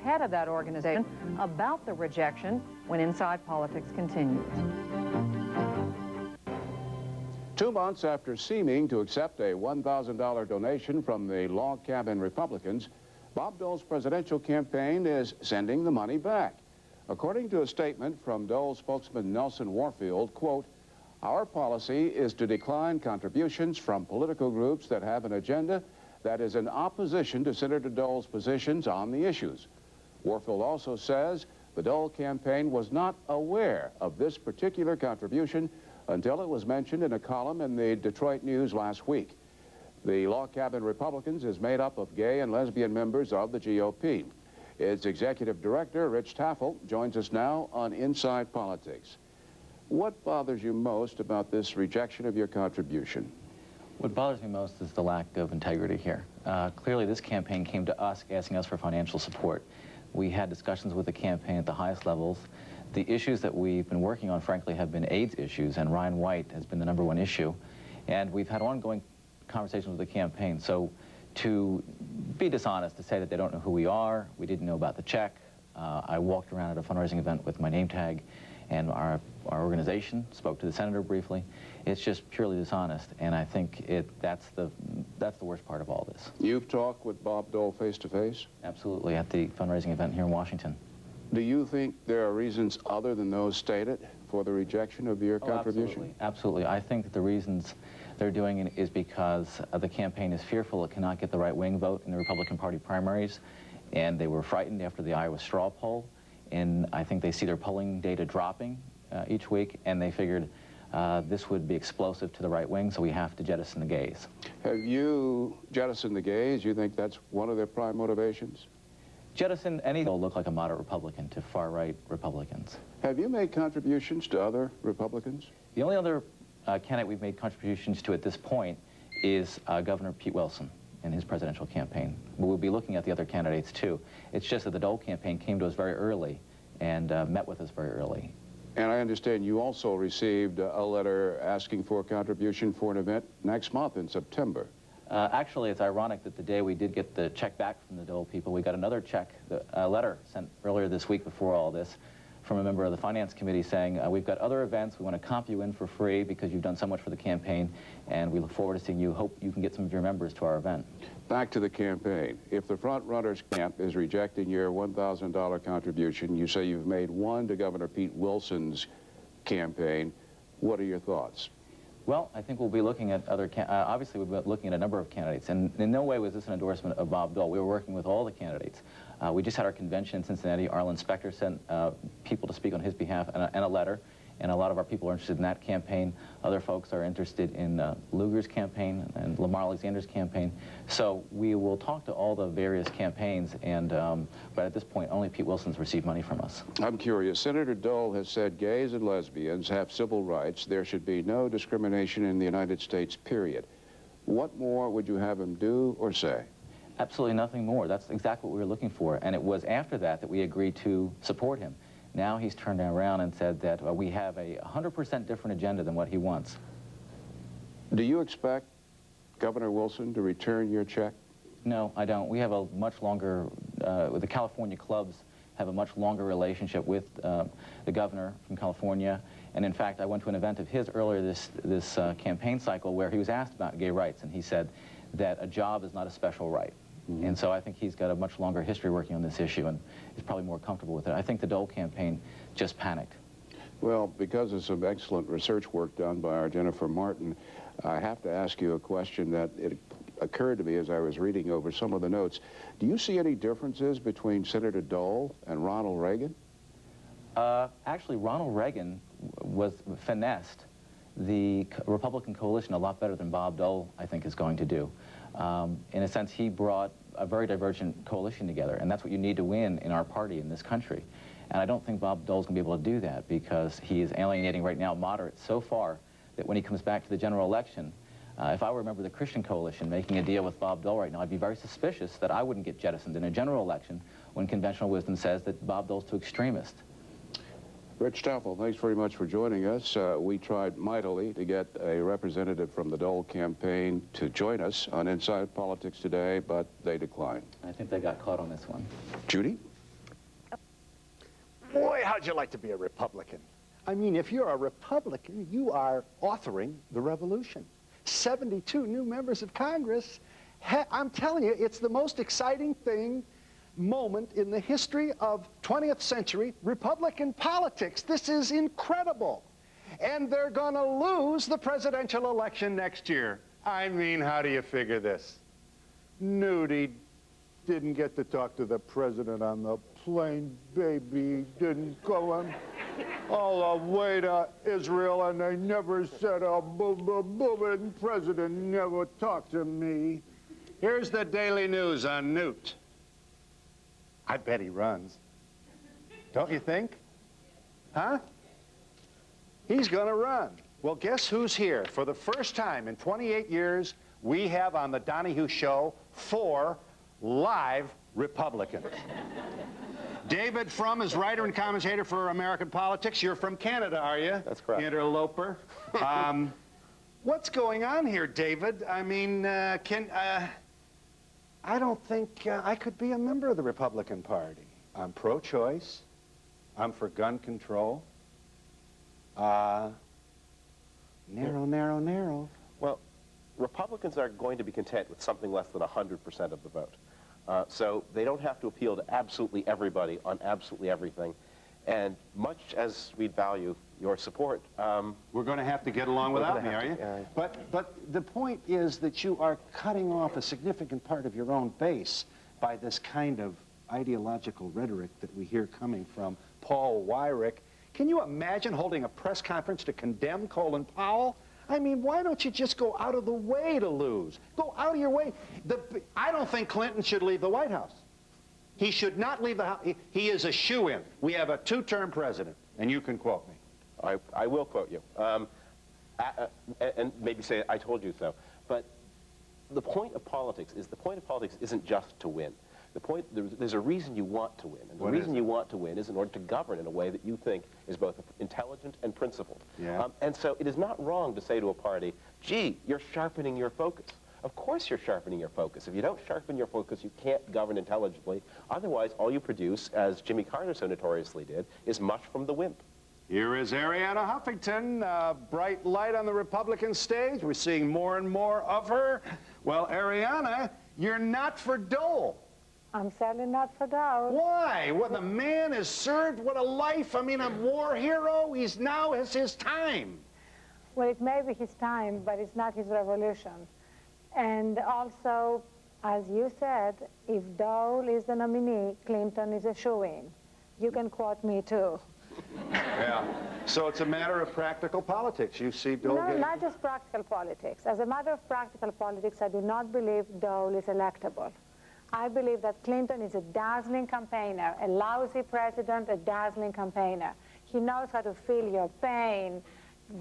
head of that organization about the rejection when Inside Politics continues. 2 months after seeming to accept a $1,000 donation from the log cabin Republicans, Bob Dole's presidential campaign is sending the money back. According to a statement from Dole spokesman Nelson Warfield, quote, "Our policy is to decline contributions from political groups that have an agenda that is in opposition to Senator Dole's positions on the issues." Warfield also says the Dole campaign was not aware of this particular contribution until it was mentioned in a column in the Detroit News last week. The Log Cabin Republicans is made up of gay and lesbian members of the GOP. Its executive director, Rich Tafel, joins us now on Inside Politics. What bothers you most about this rejection of your contribution? What bothers me most is the lack of integrity here. Clearly, this campaign came to us asking us for financial support. We had discussions with the campaign at the highest levels. The issues that we've been working on, frankly, have been AIDS issues, and Ryan White has been the #1 issue. And we've had ongoing conversations with the campaign. So to be dishonest, to say that they don't know who we are, we didn't know about the check. I walked around at a fundraising event with my name tag, and our organization spoke to the senator briefly. It's just purely dishonest, and I think that's the worst part of all this. You've talked with Bob Dole face-to-face? Absolutely, at the fundraising event here in Washington. Do you think there are reasons other than those stated for the rejection of your contribution? Absolutely. I think that the reasons they're doing it is because the campaign is fearful it cannot get the right-wing vote in the Republican Party primaries, and they were frightened after the Iowa straw poll, and I think they see their polling data dropping each week, and they figured this would be explosive to the right wing, so we have to jettison the gays. Have you jettisoned the gays? You think that's one of their prime motivations? Jettison anything will look like a moderate Republican to far-right Republicans. Have you made contributions to other Republicans? The only other candidate we've made contributions to at this point is Governor Pete Wilson in his presidential campaign. We'll be looking at the other candidates too. It's just that the Dole campaign came to us very early and met with us very early. And I understand you also received a letter asking for a contribution for an event next month in September. Actually, it's ironic that the day we did get the check back from the Dole people, we got another check, a letter sent earlier this week before all this, from a member of the Finance Committee saying, we've got other events, we want to comp you in for free because you've done so much for the campaign, and we look forward to seeing you. Hope you can get some of your members to our event. Back to the campaign. If the front runners camp is rejecting your $1,000 contribution, you say you've made one to Governor Pete Wilson's campaign. What are your thoughts? Well, I think we'll be looking at other, obviously we've been looking at a number of candidates, and in no way was this an endorsement of Bob Dole. We were working with all the candidates. We just had our convention in Cincinnati. Arlen Specter sent people to speak on his behalf and a letter, and a lot of our people are interested in that campaign. Other folks are interested in Lugar's campaign and Lamar Alexander's campaign. So we will talk to all the various campaigns, and but at this point, only Pete Wilson's received money from us. I'm curious. Senator Dole has said gays and lesbians have civil rights. There should be no discrimination in the United States, period. What more would you have him do or say? Absolutely nothing more. That's exactly what we were looking for, and it was after that that we agreed to support him. Now he's turned around and said that we have a 100% different agenda than what he wants. Do you expect Governor Wilson to return your check? No, I don't. We have a much longer, the California clubs have a much longer relationship with the governor from California. And in fact, I went to an event of his earlier this campaign cycle where he was asked about gay rights, and he said that a job is not a special right. Mm-hmm. And so I think he's got a much longer history working on this issue, and is probably more comfortable with it. I think the Dole campaign just panicked. Well, because of some excellent research work done by our Jennifer Martin, I have to ask you a question that it occurred to me as I was reading over some of the notes. Do you see any differences between Senator Dole and Ronald Reagan? Actually, Ronald Reagan was finessed the Republican coalition a lot better than Bob Dole, I think, is going to do. In a sense, he brought a very divergent coalition together, and that's what you need to win in our party in this country. And I don't think Bob Dole's going to be able to do that because he is alienating right now moderates so far that when he comes back to the general election, if I were a member of the Christian coalition making a deal with Bob Dole right now, I'd be very suspicious that I wouldn't get jettisoned in a general election when conventional wisdom says that Bob Dole's too extremist. Rich Tafel, thanks very much for joining us. We tried mightily to get a representative from the Dole campaign to join us on Inside Politics today, but they declined. I think they got caught on this one. Judy? Boy, how'd you like to be a Republican? I mean, if you're a Republican, you are authoring the revolution. 72 new members of Congress. I'm telling you, it's the most exciting moment in the history of 20th century Republican politics. This is incredible. And they're going to lose the presidential election next year. I mean, how do you figure this? Nudie didn't get to talk to the president on the plane, baby. Didn't go on all the way to Israel, and they never said a boo-boo-boo, and president never talked to me. Here's the Daily News on Newt. I bet he runs. Don't you think? Huh? He's going to run. Well, guess who's here? For the first time in 28 years, we have on the Donahue Show 4 live Republicans. David Frum is writer and commentator for American Politics. You're from Canada, are you? That's correct. Interloper. What's going on here, David? I mean, I don't think I could be a member of the Republican Party. I'm pro-choice. I'm for gun control. Narrow, narrow, narrow. Well, Republicans are going to be content with something less than 100% of the vote. So they don't have to appeal to absolutely everybody on absolutely everything. And much as we'd value your support, we're going to have to get along without me, are you? But the point is that you are cutting off a significant part of your own base by this kind of ideological rhetoric that we hear coming from Paul Weyrich. Can you imagine holding a press conference to condemn Colin Powell? I mean, why don't you just go out of the way to lose? Go out of your way. I don't think Clinton should leave the White House. He should not leave the House. He is a shoo-in. We have a 2-term president, and you can quote me. I will quote you. And maybe say, I told you so. But the point of politics isn't just to win. There's a reason you want to win. And the reason you want to win is in order to govern in a way that you think is both intelligent and principled. Yeah. And so it is not wrong to say to a party, gee, you're sharpening your focus. Of course you're sharpening your focus. If you don't sharpen your focus, you can't govern intelligently. Otherwise, all you produce, as Jimmy Carter so notoriously did, is mush from the wimp. Here is Arianna Huffington, bright light on the Republican stage. We're seeing more and more of her. Well, Arianna, you're not for Dole. I'm certainly not for Dole. Why? Well, the man has served, what a life. I mean, a war hero. He's now has his time. Well, it may be his time, but it's not his revolution. And also, as you said, if Dole is the nominee, Clinton is a shoo-in. You can quote me, too. Yeah. So it's a matter of practical politics. You see Dole No, not just practical politics. As a matter of practical politics, I do not believe Dole is electable. I believe that Clinton is a dazzling campaigner, a lousy president, a dazzling campaigner. He knows how to feel your pain,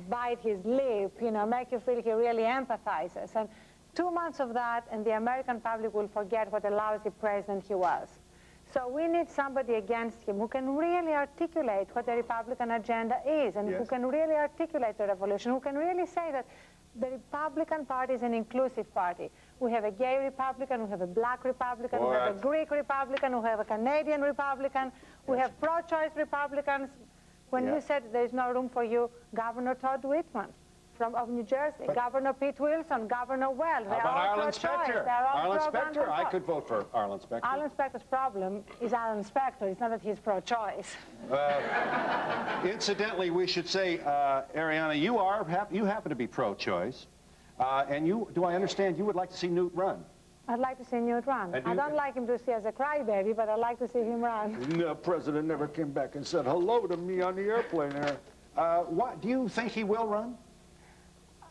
bite his lip, you know, make you feel he really empathizes. And 2 months of that, and the American public will forget what a lousy president he was. So we need somebody against him who can really articulate what the Republican agenda is, and who can really articulate the revolution, who can really say that the Republican Party is an inclusive party. We have a gay Republican, we have a black Republican, we have a Greek Republican, we have a Canadian Republican, we have pro-choice Republicans. When you said there is no room for you, Governor Todd Whitman of New Jersey, Governor Pete Wilson, Governor Wells. How about Arlen Specter? Arlen Specter? I could vote for Arlen Specter. Arlen Specter's problem is Arlen Specter. It's not that he's pro-choice. Incidentally, we should say, Arianna, you happen to be pro-choice, and do I understand you would like to see Newt run? I'd like to see Newt run. I don't like him to see as a crybaby, but I'd like to see him run. The president never came back and said hello to me on the airplane there. Do you think he will run?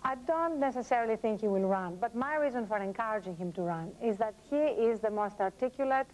I don't necessarily think he will run, but my reason for encouraging him to run is that he is the most articulate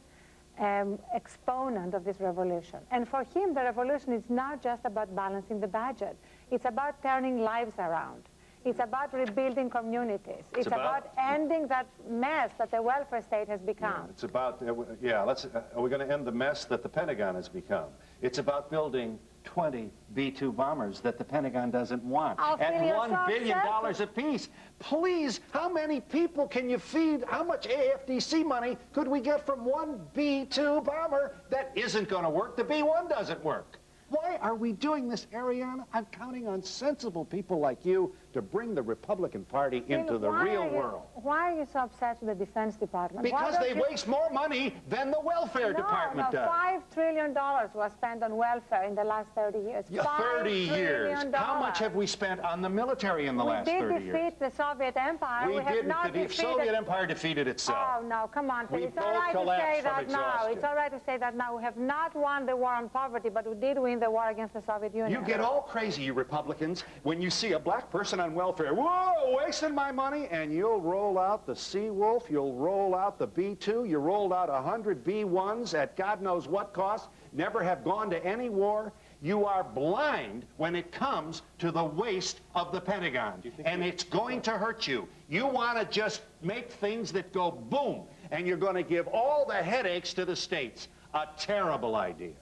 exponent of this revolution. And for him, the revolution is not just about balancing the budget. It's about turning lives around. It's about rebuilding communities. It's about ending that mess that the welfare state has become. Yeah, it's about, are we going to end the mess that the Pentagon has become? It's about building 20 B-2 bombers that the Pentagon doesn't want at $1 billion apiece. Please, how many people can you feed? How much AFDC money could we get from one B-2 bomber that isn't going to work? The B-1 doesn't work. Why are we doing this, Ariana? I'm counting on sensible people like you to bring the Republican Party into the real world. Why are you so obsessed with the Defense Department? Because they waste more money than the welfare department does. $5 trillion was spent on welfare in the last 30 years. Yeah, 30 years. How much have we spent on the military in the last 30 years? We did defeat the Soviet Empire. We didn't. The Soviet Empire defeated itself. Oh, no, come on, Phil. We It's all right both to say collapsed that from now. exhaustion. It's all right to say that now. We have not won the war on poverty, but we did win the war against the Soviet Union. You get all crazy, you Republicans, when you see a black person on welfare. Whoa, wasting my money, and you'll roll out the Seawolf, you'll roll out the B-2, you rolled out 100 B-1s at God knows what cost, never have gone to any war. You are blind when it comes to the waste of the Pentagon, and it's going to hurt you. You want to just make things that go boom, and you're going to give all the headaches to the states. A terrible idea.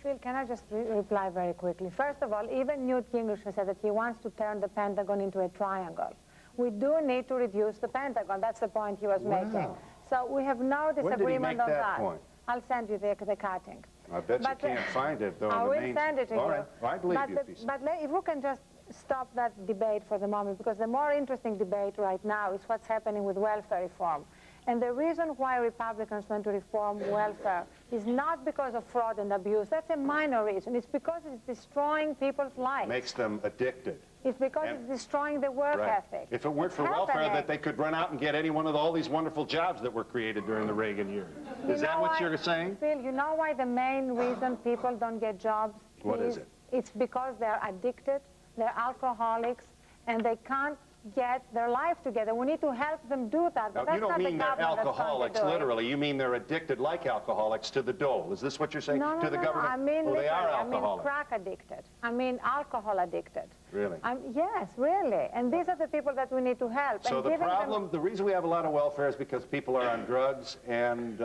Phil, can I just reply very quickly? First of all, even Newt Gingrich has said that he wants to turn the Pentagon into a triangle. We do need to reduce the Pentagon. That's the point he was making. So we have no disagreement on that. Point? I'll send you the cutting. I bet you can't find it, though. I will send it to you. All right, I believe you. But if we can just stop that debate for the moment, because the more interesting debate right now is what's happening with welfare reform. And the reason why Republicans want to reform welfare is not because of fraud and abuse. That's a minor reason. It's because it's destroying people's lives. Makes them addicted. It's because it's destroying the work ethic. If it weren't for welfare, that they could run out and get any one of all these wonderful jobs that were created during the Reagan years. Is that what you're saying? Phil, you know why the main reason people don't get jobs? What is it? It's because they're addicted, they're alcoholics, and they can't get their life together. We need to help them do that. But Now, you don't mean they're alcoholics, literally. You mean they're addicted like alcoholics to the dole. Is this what you're saying? No, to the government? I mean they are literally. I mean alcoholics. crack addicted. I mean alcohol addicted. Really? Yes, really. And these are the people that we need to help. So the problem, the reason we have a lot of welfare is because people are on drugs and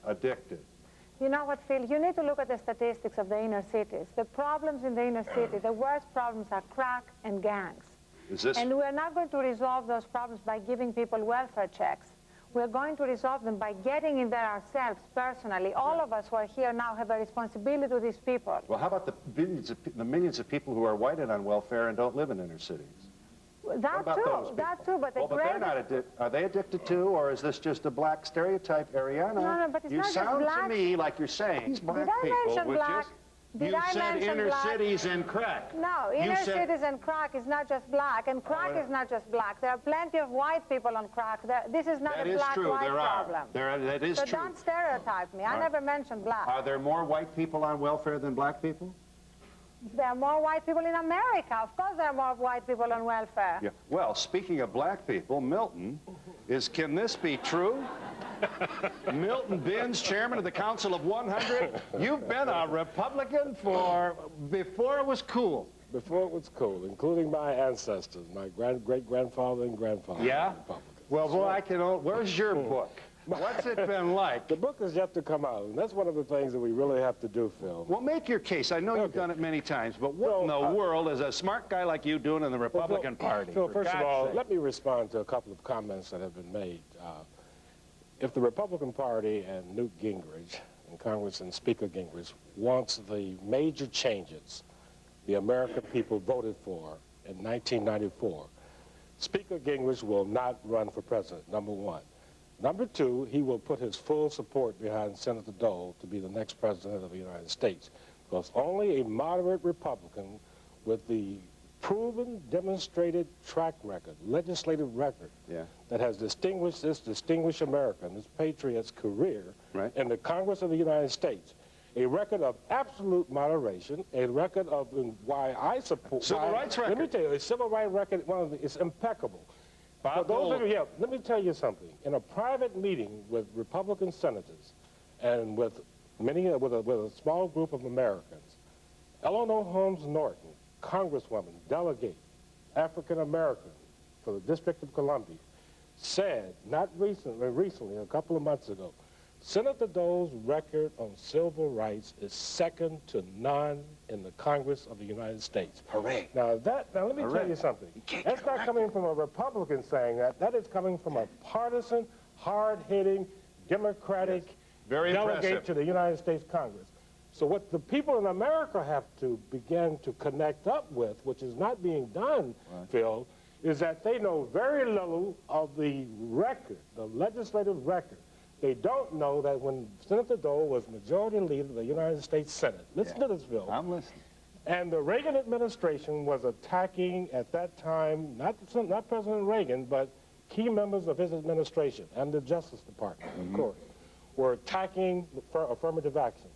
addicted. You know what, Phil? You need to look at the statistics of the inner cities. The problems in the inner city, the worst problems are crack and gangs. And we're not going to resolve those problems by giving people welfare checks. We're going to resolve them by getting in there ourselves personally. All of us who are here now have a responsibility to these people. Well, how about the millions of people who are whited on welfare and don't live in inner cities? That too, but the they're not addicted. Are they addicted too, or is this just a black stereotype, Ariana? No, but it's you not sound just black. to me like you're saying these black people would just... You said inner cities and crack. No, inner cities and crack is not just black, and crack is not just black. There are plenty of white people on crack. This is not a black-white problem. That is true. So don't stereotype me. I never mentioned black. Are there more white people on welfare than black people? There are more white people in America. Of course there are more white people on welfare. Yeah. Well, speaking of black people, Milton, can this be true? Milton Binns, chairman of the Council of 100. You've been a Republican before it was cool. Before it was cool, including my ancestors, my great-grandfather and grandfather. Yeah? Well, boy, where's your book? What's it been like? The book is yet to come out, and that's one of the things that we really have to do, Phil. Well, make your case. I know you've done it many times, but what in the world is a smart guy like you doing in the Republican Party? Phil, first of all, let me respond to a couple of comments that have been made. If the Republican Party and Newt Gingrich and Congress and Speaker Gingrich wants the major changes the American people voted for in 1994, Speaker Gingrich will not run for president, number one. Number two, he will put his full support behind Senator Dole to be the next president of the United States, because only a moderate Republican with the proven, demonstrated track record, legislative record, that has distinguished this distinguished American, this patriot's career in the Congress of the United States, a record of absolute moderation, a record of why I support... Civil rights record. Let me tell you, a civil rights record, it's impeccable. For those of you, let me tell you something. In a private meeting with Republican senators and with a small group of Americans, Eleanor Holmes Norton, Congresswoman, delegate, African-American for the District of Columbia, said, not recently, a couple of months ago, Senator Dole's record on civil rights is second to none in the Congress of the United States. Hooray. Now let me tell you something. That's not coming from a Republican saying that. That is coming from a partisan, hard-hitting, Democratic Very delegate impressive. to the United States Congress. So what the people in America have to begin to connect up with, which is not being done, Phil, is that they know very little of the record, the legislative record. They don't know that when Senator Dole was majority leader of the United States Senate, listen to this, Phil, I'm listening. and the Reagan administration was attacking at that time, not President Reagan, but key members of his administration and the Justice Department, of course, were attacking affirmative action.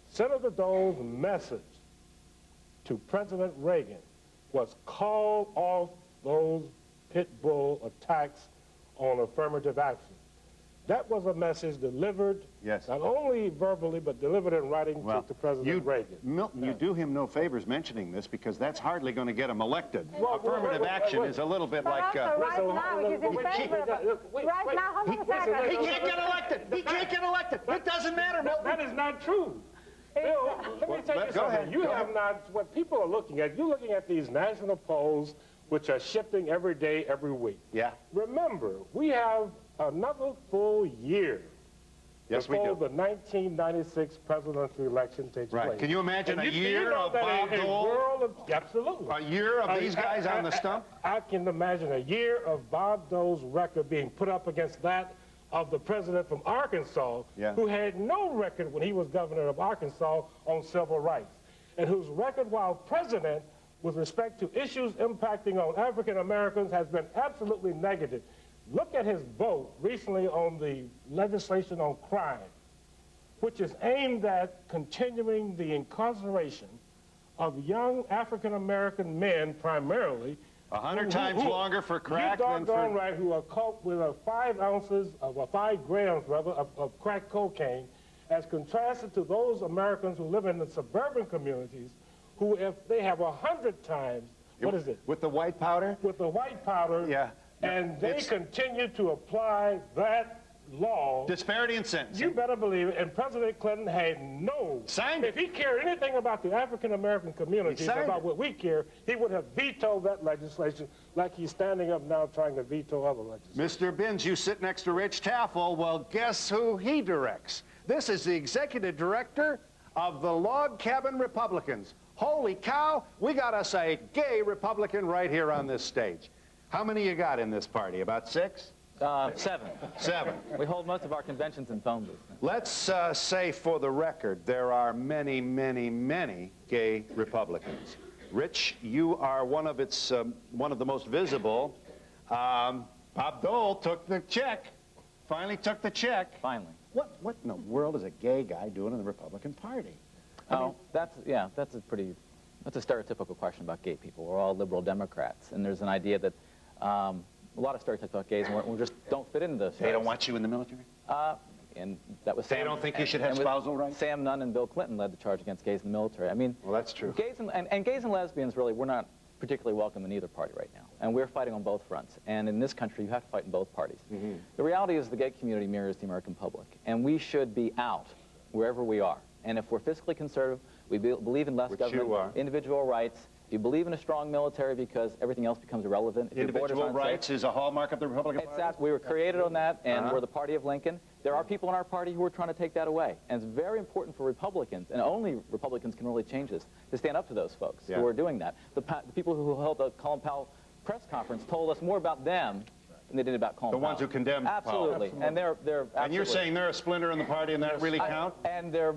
Senator Dole's message to President Reagan was call off those pit bull attacks on affirmative action. That was a message delivered, Yes. not only verbally, but delivered in writing to President Reagan. Milton, you do him no favors mentioning this because that's hardly going to get him elected. Well, Affirmative wait, action wait. is a little bit But like... also, right now, he's in favor of it. Right now, hold on a second. He can't get elected! He can't get elected! It doesn't matter, Milton! That is not true. Bill, let me tell you Go something. ahead. You have not, what people are looking at, you're looking at these national polls which are shifting every day, every week. Yeah. Remember, we have another full year Yes, we before do. the 1996 presidential election takes Right. place. Can you imagine And a year know of that Bob a Dole? world of, absolutely. A year of these guys on the stump? I can imagine a year of Bob Dole's record being put up against that of the president from Arkansas, Yeah. who had no record when he was governor of Arkansas on civil rights, and whose record while president with respect to issues impacting on African Americans has been absolutely negative. Look at his vote recently on the legislation on crime, which is aimed at continuing the incarceration of young African American men primarily. 100 times longer for crack You're than doggone for... right, who are caught with 5 grams of crack cocaine, as contrasted to those Americans who live in the suburban communities, who if they have 100 times, what is it? With the white powder? With the white powder, Yeah. and they It's- continue to apply that law. Disparity in sentencing. You better believe it. And President Clinton had no. Signed it. If he cared anything about the African American community, He signed about it. what we care, he would have vetoed that legislation like he's standing up now trying to veto other legislation. Mr. Binns, you sit next to Rich Tafel. Well, guess who he directs? This is the executive director of the Log Cabin Republicans. Holy cow, we got us a gay Republican right here on this stage. How many you got in this party? About 6? 7. 7. We hold most of our conventions in phone booths. Let's say for the record, there are many, many, many gay Republicans. Rich, you are one of the most visible. Bob Dole took the check. Finally took the check. Finally. What in the world is a gay guy doing in the Republican Party? That's a stereotypical question about gay people. We're all liberal Democrats, and there's an idea that a lot of stereotypes about gays, and we just don't fit into those. They don't want you in the military? And that was. They don't think you should have and with spousal rights? Sam Nunn and Bill Clinton led the charge against gays in the military. I mean, Well, that's true. Gays and gays and lesbians, really, we're not particularly welcome in either party right now, and we're fighting on both fronts. And in this country, you have to fight in both parties. The reality is the gay community mirrors the American public, and we should be out wherever we are. And if we're fiscally conservative, we believe in less Which government, you are. individual rights. You believe in a strong military because everything else becomes irrelevant. If your borders Individual aren't safe- rights is a hallmark of the Republican Party? Exactly. We were created on that, and we're the party of Lincoln. There are people in our party who are trying to take that away. And it's very important for Republicans, and only Republicans can really change this, to stand up to those folks Yeah. who are doing that. The people who held the Colin Powell press conference told us more about them than they did about Colin The Powell. ones who condemned Powell. Absolutely. And they're And you're absolutely- saying they're a splinter in the party and that really count? And they're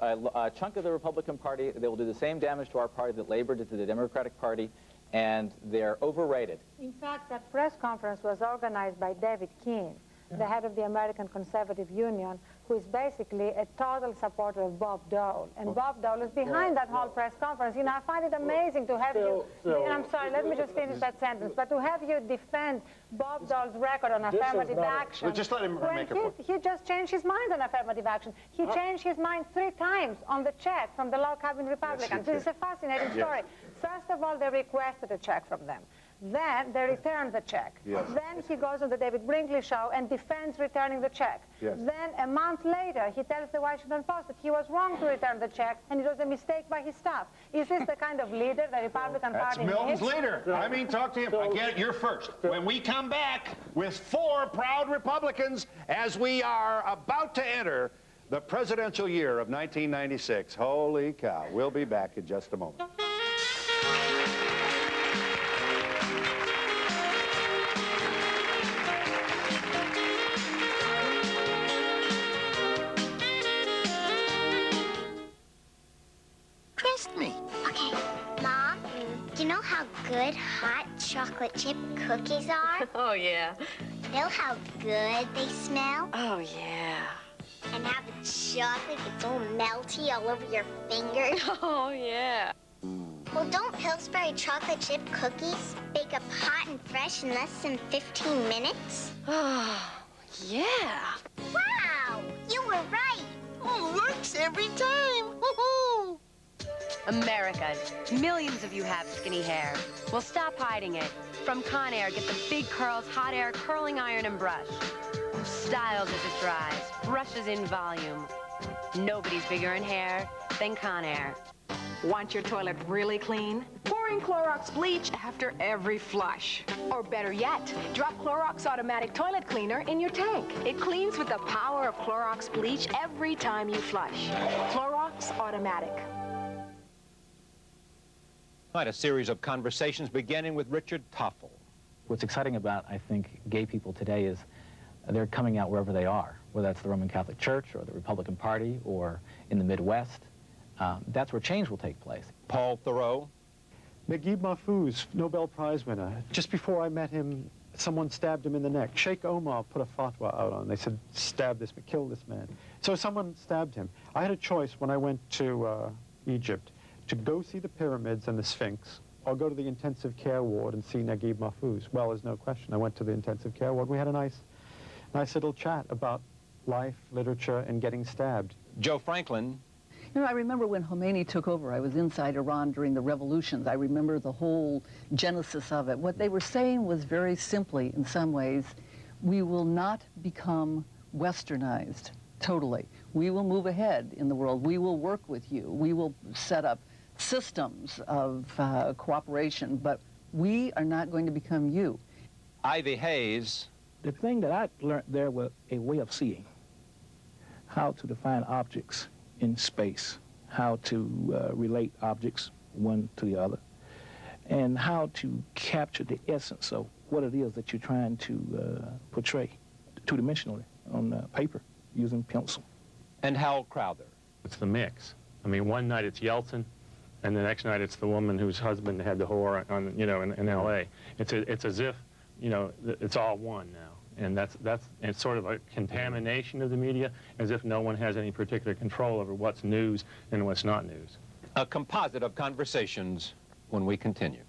a chunk of the Republican Party. They will do the same damage to our party that Labor did to the Democratic Party, and they're overrated. In fact, that press conference was organized by David Keene, the head of the American Conservative Union, who is basically a total supporter of Bob Dole. And Bob Dole is behind that whole press conference. You know, I find it amazing to have you... Phil, I'm sorry, let me just finish that sentence. But to have you defend Bob Dole's record on affirmative action... Well, just let him when make a point. he just changed his mind on affirmative action. He changed his mind 3 times on the check from the Log Cabin Republicans. This is a fascinating story. First of all, they requested a check from them. Then they return the check. Yes. Then he goes on the David Brinkley show and defends returning the check. Yes. Then a month later, he tells the Washington Post that he was wrong to return the check and it was a mistake by his staff. Is this the kind of leader the Republican That's Party Milton's needs? leader. I mean, talk to him. I get it, you're first. When we come back with 4 proud Republicans as we are about to enter the presidential year of 1996. Holy cow. We'll be back in just a moment. Trust me. Okay. Mom, do you know how good hot chocolate chip cookies are? Oh, yeah. Know how good they smell? Oh, yeah. And how the chocolate gets all melty all over your fingers? Oh, yeah. Well, don't Pillsbury chocolate chip cookies bake up hot and fresh in less than 15 minutes? Oh, yeah. Wow! You were right. Oh, works every time. Woohoo! Americans, millions of you have skinny hair. Well, stop hiding it. From Conair, get the big curls, hot air, curling iron, and brush. Styles as it dries, brushes in volume. Nobody's bigger in hair than Conair. Want your toilet really clean? Pour in Clorox bleach after every flush. Or better yet, drop Clorox Automatic Toilet Cleaner in your tank. It cleans with the power of Clorox bleach every time you flush. Clorox Automatic. Tonight, a series of conversations beginning with Richard Tafel. What's exciting about, I think, gay people today is they're coming out wherever they are, whether that's the Roman Catholic Church or the Republican Party or in the Midwest. That's where change will take place. Paul Thoreau. Naguib Mahfouz, Nobel Prize winner. Just before I met him, someone stabbed him in the neck. Sheikh Omar put a fatwa out on. They said, stab this, but kill this man. So someone stabbed him. I had a choice when I went to Egypt to go see the pyramids and the Sphinx, or go to the intensive care ward and see Naguib Mahfouz. Well, there's no question. I went to the intensive care ward. We had a nice little chat about life, literature, and getting stabbed. Joe Franklin. You know, I remember when Khomeini took over, I was inside Iran during the revolutions. I remember the whole genesis of it. What they were saying was very simply, in some ways, we will not become westernized totally. We will move ahead in the world. We will work with you. We will set up systems of cooperation, but we are not going to become you. Ivy Hayes. The thing that I learned there was a way of seeing, how to define objects in space, how to relate objects one to the other, and how to capture the essence of what it is that you're trying to portray two-dimensionally on paper using pencil. And Hal Crowther. It's the mix. I mean, one night it's Yeltsin, and the next night it's the woman whose husband had the whore on, you know, in L.A. It's as if, you know, it's all one now, and it's sort of a contamination of the media, as if no one has any particular control over what's news and what's not news. A composite of conversations when we continue.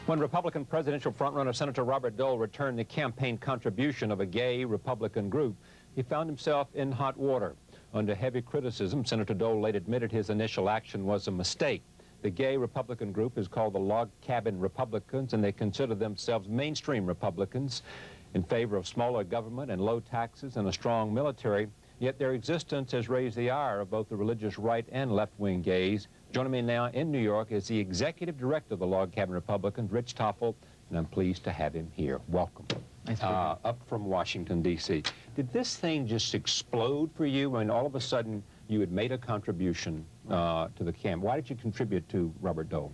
When Republican presidential frontrunner Senator Robert Dole returned the campaign contribution of a gay Republican group, he found himself in hot water. Under heavy criticism, Senator Dole later admitted his initial action was a mistake. The gay Republican group is called the Log Cabin Republicans, and they consider themselves mainstream Republicans in favor of smaller government and low taxes and a strong military. Yet their existence has raised the ire of both the religious right and left-wing gays. Joining me now in New York is the executive director of the Log Cabin Republicans, Rich Tafel, and I'm pleased to have him here. Welcome. Nice up from Washington, D.C. Did this thing just explode for you? I mean, all of a sudden, you had made a contribution to the camp. Why did you contribute to Robert Dole?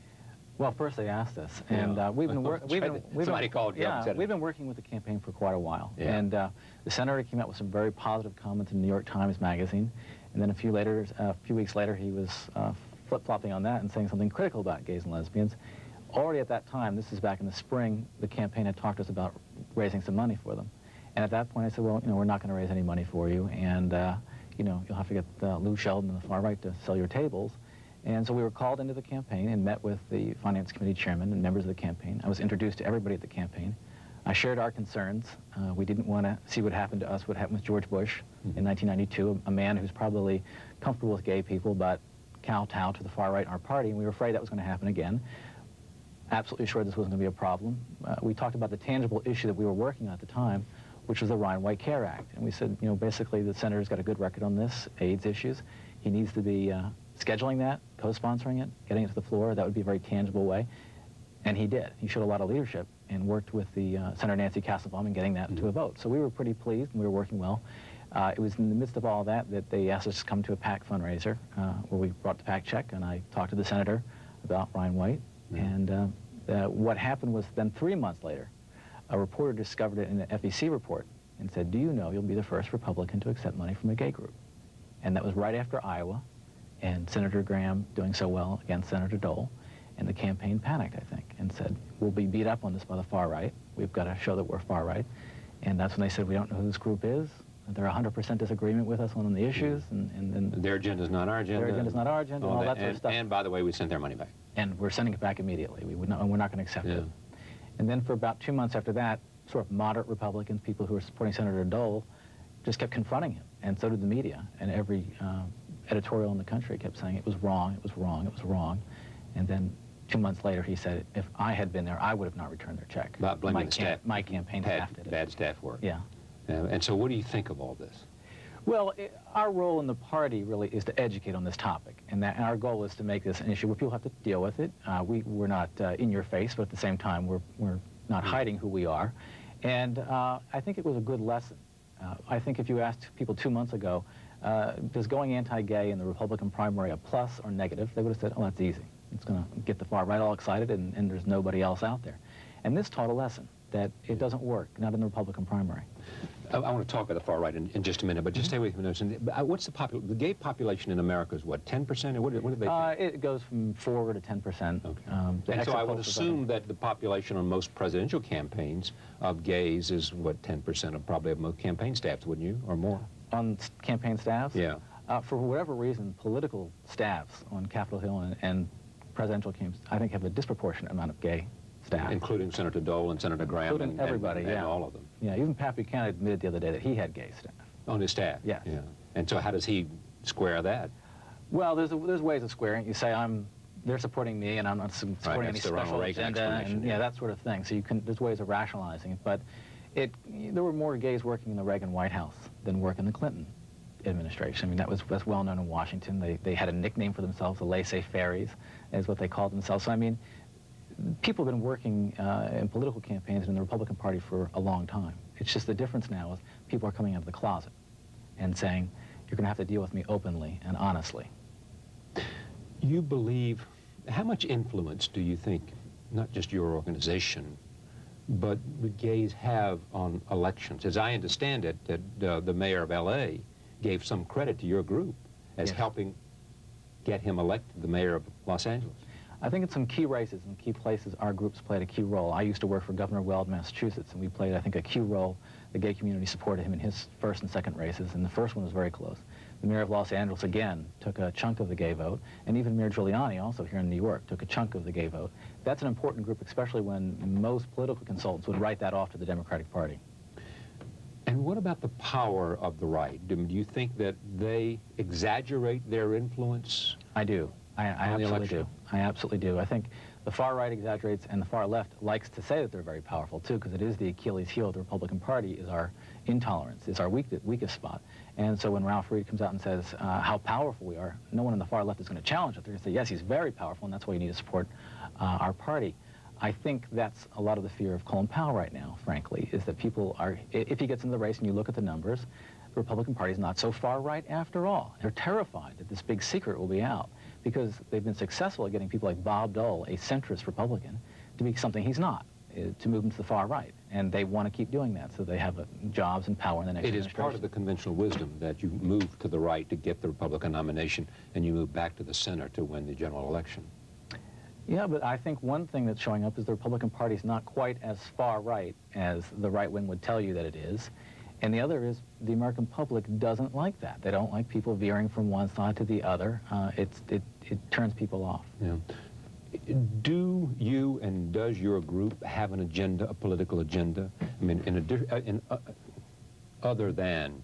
Well, first they asked us, and we've been working with the campaign for quite a while. Yeah. And the senator came out with some very positive comments in the New York Times Magazine, And then a few weeks later, he was flip-flopping on that and saying something critical about gays and lesbians. Already at that time, this is back in the spring, the campaign had talked to us about raising some money for them. And at that point, I said, well, we're not going to raise any money for you, and you'll have to get Lou Sheldon and the far right to sell your tables. And so we were called into the campaign and met with the Finance Committee chairman and members of the campaign. I was introduced to everybody at the campaign. I shared our concerns. We didn't want to see what happened to us, what happened with George Bush in 1992, a man who's probably comfortable with gay people, but kowtow to the far right in our party, and we were afraid that was going to happen again. Absolutely sure this wasn't going to be a problem. We talked about the tangible issue that we were working on at the time, which was the Ryan White Care Act. And we said, basically the senator's got a good record on this, AIDS issues. He needs to be scheduling that, co-sponsoring it, getting it to the floor. That would be a very tangible way. And he did. He showed a lot of leadership and worked with the Senator Nancy Kassebaum in getting that to a vote. So we were pretty pleased, and we were working well. It was in the midst of all that they asked us to come to a PAC fundraiser where we brought the PAC check, and I talked to the senator about Ryan White. And what happened was then 3 months later, a reporter discovered it in an FEC report and said, do you know you'll be the first Republican to accept money from a gay group? And that was right after Iowa, and Senator Graham doing so well against Senator Dole. And the campaign panicked, I think, and said, we'll be beat up on this by the far right. We've got to show that we're far right. And that's when they said, we don't know who this group is. They're 100% disagreement with us on the issues. And then their agenda's not our agenda. Their agenda's not our agenda, and all that sort of stuff. And by the way, we sent their money back. And we're sending it back immediately. We're not going to accept it. And then for about 2 months after that, sort of moderate Republicans, people who were supporting Senator Dole, just kept confronting him. And so did the media. And every editorial in the country kept saying it was wrong, it was wrong, it was wrong. And then 2 months later, he said, if I had been there, I would have not returned their check. About blaming the staff. My campaign staff did it. Bad staff work. Yeah. And so what do you think of all this? Well, our role in the party really is to educate on this topic, and our goal is to make this an issue where people have to deal with it. We're not in your face, but at the same time, we're not hiding who we are. And I think it was a good lesson. I think if you asked people 2 months ago, does going anti-gay in the Republican primary a plus or negative, they would have said, oh, that's easy. It's going to get the far right all excited, and there's nobody else out there. And this taught a lesson, that it doesn't work, not in the Republican primary. I want to talk about the far right in just a minute, but just stay with me a minute. What's the gay population in America is what, 10%? Or what do they think? It goes from 4 to 10%. Okay. And so I would assume that the population on most presidential campaigns of gays is, what, 10% of probably of most campaign staffs, wouldn't you, or more? On campaign staffs? Yeah. For whatever reason, political staffs on Capitol Hill and presidential campaigns, I think, have a disproportionate amount of gay staff. Including Senator Dole and Senator Graham. Including everybody, and all of them. Yeah, even Pat Buchanan admitted the other day that he had gay staff. On his staff? Yes. Yeah. And so how does he square that? Well, there's ways of squaring it. You say, they're supporting me, and I'm not supporting any special agenda, and that sort of thing. So there's ways of rationalizing it. But there were more gays working in the Reagan White House than work in the Clinton administration. I mean, that's well known in Washington. They had a nickname for themselves, the laissez-fairies, is what they called themselves. So I mean, people have been working in political campaigns in the Republican Party for a long time. It's just the difference now is people are coming out of the closet and saying, you're going to have to deal with me openly and honestly. You believe, how much influence do you think, not just your organization, but the gays have on elections? As I understand it, that the mayor of L.A. gave some credit to your group as helping get him elected the mayor of Los Angeles. I think in some key races and key places, our groups played a key role. I used to work for Governor Weld, Massachusetts, and we played, I think, a key role. The gay community supported him in his first and second races, and the first one was very close. The mayor of Los Angeles, again, took a chunk of the gay vote, and even Mayor Giuliani, also here in New York, took a chunk of the gay vote. That's an important group, especially when most political consultants would write that off to the Democratic Party. And what about the power of the right? Do you think that they exaggerate their influence? I do. I absolutely do. I absolutely do. I think the far right exaggerates, and the far left likes to say that they're very powerful, too, because it is the Achilles heel of the Republican Party, is our intolerance, is our weakest spot. And so when Ralph Reed comes out and says how powerful we are, no one on the far left is going to challenge it. They're going to say, yes, he's very powerful, and that's why you need to support our party. I think that's a lot of the fear of Colin Powell right now, frankly, is that people are, if he gets in the race and you look at the numbers, the Republican Party is not so far right after all. They're terrified that this big secret will be out, because they've been successful at getting people like Bob Dole, a centrist Republican, to be something he's not. to move them to the far right, and they want to keep doing that, so they have jobs and power in the next It is part of the conventional wisdom that you move to the right to get the Republican nomination, and you move back to the center to win the general election. Yeah, but I think one thing that's showing up is the Republican Party is not quite as far right as the right wing would tell you that it is. And the other is the American public doesn't like that. They don't like people veering from one side to the other. It turns people off. Yeah. Do you and does your group have an agenda, a political agenda? I mean, other than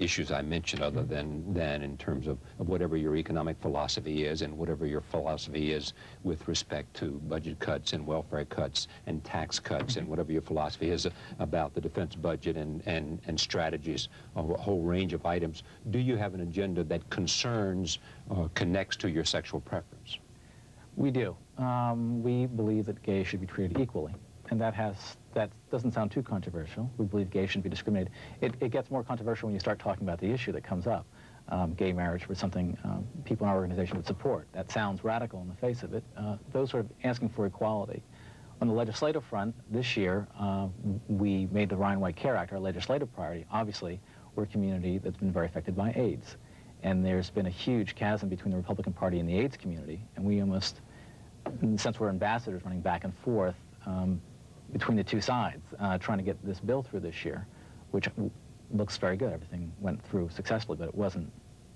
issues I mentioned, other than in terms of whatever your economic philosophy is and whatever your philosophy is with respect to budget cuts and welfare cuts and tax cuts and whatever your philosophy is about the defense budget and strategies of a whole range of items, do you have an agenda that concerns or connects to your sexual preference? We do. We believe that gays should be treated equally. And that doesn't sound too controversial. We believe gays shouldn't be discriminated. It gets more controversial when you start talking about the issue that comes up. Gay marriage was something people in our organization would support. That sounds radical in the face of it. Those sort of asking for equality. On the legislative front, this year, we made the Ryan White Care Act our legislative priority. Obviously, we're a community that's been very affected by AIDS. And there's been a huge chasm between the Republican Party and the AIDS community. And we almost, since we're ambassadors running back and forth, between the two sides, trying to get this bill through this year, which looks very good. Everything went through successfully, but it wasn't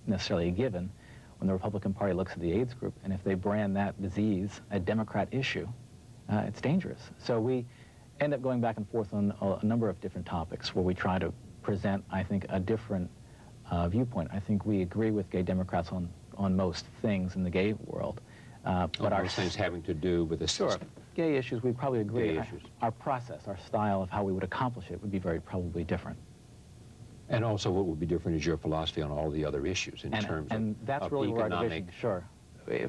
necessarily a given when the Republican Party looks at the AIDS group, and if they brand that disease a Democrat issue, it's dangerous. So we end up going back and forth on a number of different topics where we try to present, I think, a different viewpoint. I think we agree with gay Democrats on most things in the gay world. But our things having to do with the system. Sure. Gay issues, we probably agree. Gay issues. Our process, our style of how we would accomplish it would be probably different. And also what would be different is your philosophy on all the other issues in terms of And that's really where our division, sure.